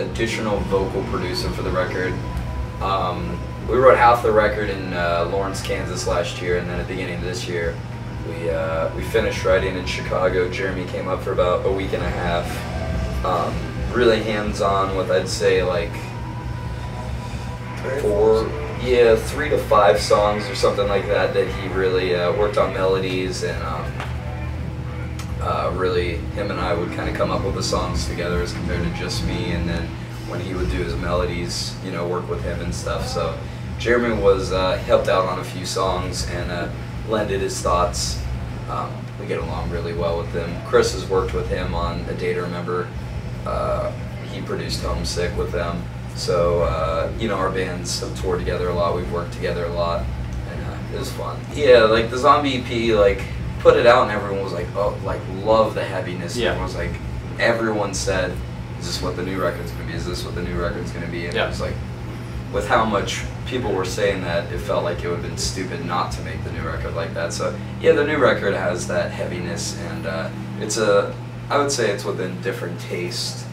additional vocal producer for the record. We wrote half the record in Lawrence, Kansas last year, and then at the beginning of this year, we finished writing in Chicago. Jeremy came up for about a week and a half. Really hands-on with, I'd say, like 3 to 5 songs or something like that he really worked on melodies, and really him and I would kind of come up with the songs together as compared to just me, and then when he would do his melodies, you know, work with him and stuff. So Jeremy was helped out on a few songs and lended his thoughts. We get along really well with him. Chris has worked with him on A Day to Remember. He produced Homesick with them. So, you know, our bands have toured together a lot, we've worked together a lot, and it was fun. Yeah, like the Zombie EP, like, put it out and everyone was like, oh, like, love the heaviness. Yeah. Everyone was like, everyone said, is this what the new record's gonna be? Is this what the new record's gonna be? And it was like, with how much people were saying that, it felt like it would have been stupid not to make the new record like that. So, yeah, the new record has that heaviness, and I would say it's within different taste.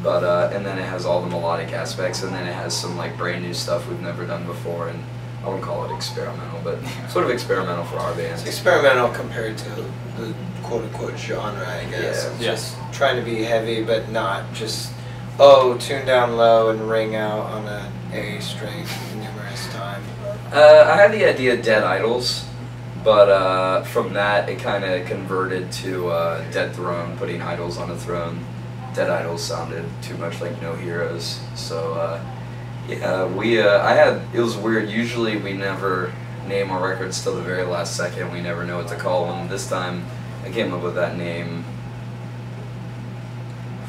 But, and then it has all the melodic aspects, and then it has some like brand new stuff we've never done before, and I wouldn't call it experimental, but sort of experimental for our band. It's experimental compared to the quote-unquote genre, I guess. Yeah. Just trying to be heavy, but not just, oh, tune down low and ring out on an A string numerous times. I had the idea of Dead Idols, but from that it kind of converted to Dead Throne, putting idols on a throne. Dead Idols sounded too much like No Heroes, so yeah, it was weird. Usually we never name our records till the very last second. We never know what to call them. This time I came up with that name.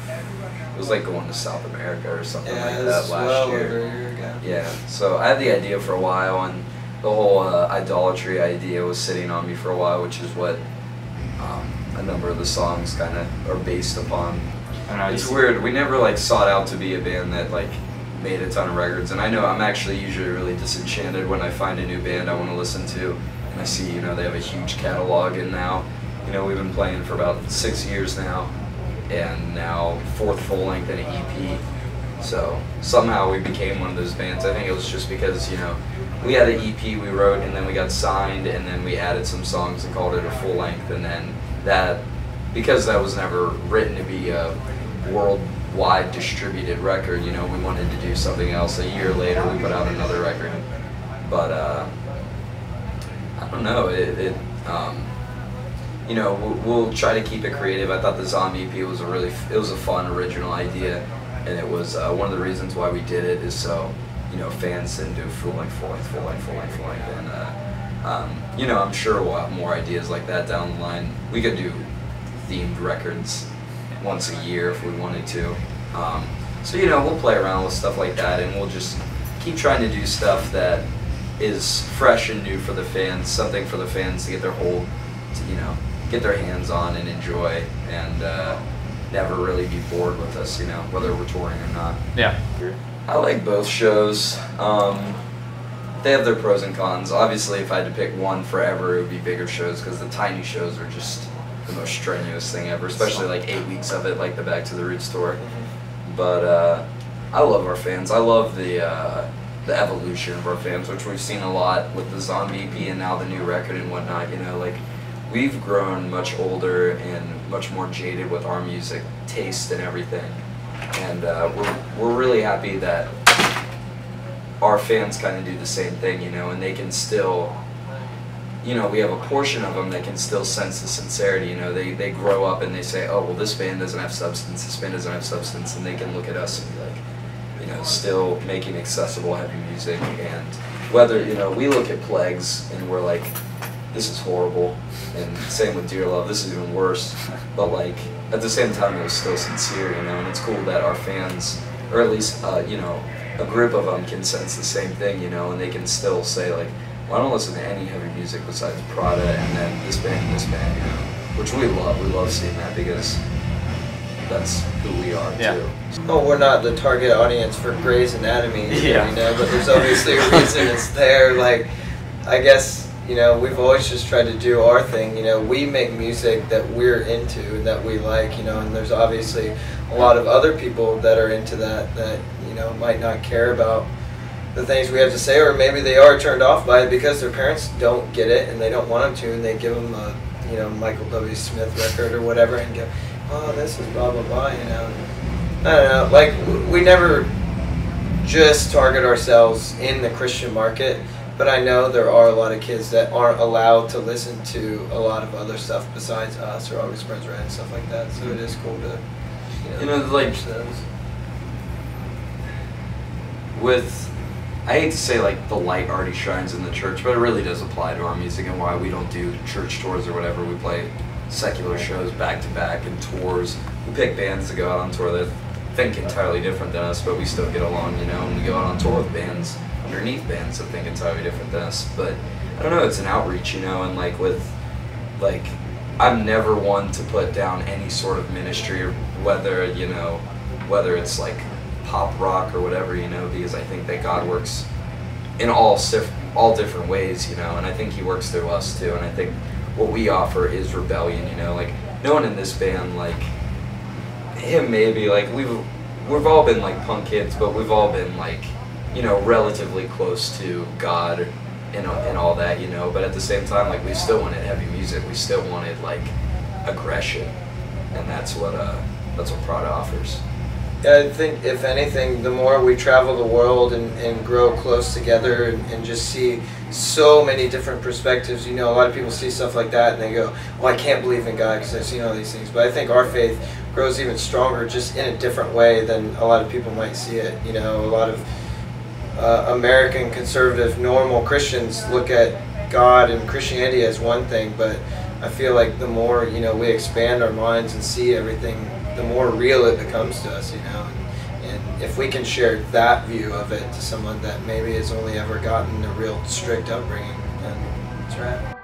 It was like going to South America or something like that last year. Over a year ago. Yeah, so I had the idea for a while, and the whole idolatry idea was sitting on me for a while, which is what a number of the songs kind of are based upon. It's weird. We never like sought out to be a band that like made a ton of records, and I know I'm actually usually really disenchanted when I find a new band I want to listen to, and I see, you know, they have a huge catalog, and now, you know, we've been playing for about 6 years now, and now 4th full length and an EP. So somehow we became one of those bands. I think it was just because, you know, we had an EP we wrote, and then we got signed, and then we added some songs and called it a full length, and then that, because that was never written to be a worldwide distributed record, you know, we wanted to do something else. A year later we put out another record, but I don't know, you know, we'll try to keep it creative. I thought the Zombie EP was a fun original idea, and it was one of the reasons why we did it is so, you know, fans didn't do full length, and you know, I'm sure we'll have more ideas like that down the line. We could do themed records once a year if we wanted to. So, you know, we'll play around with stuff like that, and we'll just keep trying to do stuff that is fresh and new for the fans, something for the fans to get their you know, get their hands on and enjoy, and never really be bored with us, you know, whether we're touring or not. Yeah. I like both shows. They have their pros and cons. Obviously, if I had to pick one forever, it would be bigger shows, because the tiny shows are just the most strenuous thing ever, especially like 8 weeks of it, like the Back to the Roots tour. But I love our fans. I love the evolution of our fans, which we've seen a lot with the Zombie EP and now the new record and whatnot. You know, like, we've grown much older and much more jaded with our music taste and everything, and we're really happy that our fans kind of do the same thing, you know, and they can still, you know, we have a portion of them that can still sense the sincerity. You know, they grow up and they say, oh, well, this band doesn't have substance, this band doesn't have substance, and they can look at us and be like, you know, still making accessible heavy music. And whether, you know, we look at Plagues and we're like, this is horrible, and same with Dear Love, this is even worse, but like, at the same time it was still sincere, you know, and it's cool that our fans, or at least, you know, a group of them can sense the same thing, you know, and they can still say like, well, I don't listen to any heavy music besides Prada and then this band and this band, you know, which we love. We love seeing that because that's who we are too. Oh, we're not the target audience for Grey's Anatomy, you know, but there's obviously a reason it's there. Like, I guess you know, we've always just tried to do our thing. You know, we make music that we're into and that we like, you know, and there's obviously a lot of other people that are into that, you know, might not care about the things we have to say, or maybe they are turned off by it because their parents don't get it and they don't want them to, and they give them a, you know, Michael W. Smith record or whatever and go, oh, this is blah, blah, blah, you know. I don't know, like, we never just target ourselves in the Christian market, but I know there are a lot of kids that aren't allowed to listen to a lot of other stuff besides us or August Burns Red and stuff like that. So it is cool to, you know, like, with, I hate to say like the light already shines in the church, but it really does apply to our music and why we don't do church tours or whatever. We play secular shows back to back and tours. We pick bands to go out on tour that think entirely different than us, but we still get along, you know, and we go out on tour with bands underneath bands that think entirely different than us. But I don't know, it's an outreach, you know, and like with, like, I'm never one to put down any sort of ministry, or whether, you know, whether it's like pop rock or whatever, you know, because I think that God works in all different ways, you know, and I think he works through us too, and I think what we offer is rebellion, you know, like, no one in this band, like, him maybe, like, we've all been like punk kids, but we've all been like, you know, relatively close to God and all that, you know, but at the same time, like, we still wanted heavy music, we still wanted like aggression, and that's what Prada offers. Yeah, I think if anything, the more we travel the world and grow close together and just see so many different perspectives, you know, a lot of people see stuff like that and they go, well, I can't believe in God because I've seen all these things. But I think our faith grows even stronger just in a different way than a lot of people might see it. You know, a lot of American conservative normal Christians look at God and Christianity as one thing, but I feel like the more, you know, we expand our minds and see everything, the more real it becomes to us, you know. And if we can share that view of it to someone that maybe has only ever gotten a real strict upbringing, then it's rad.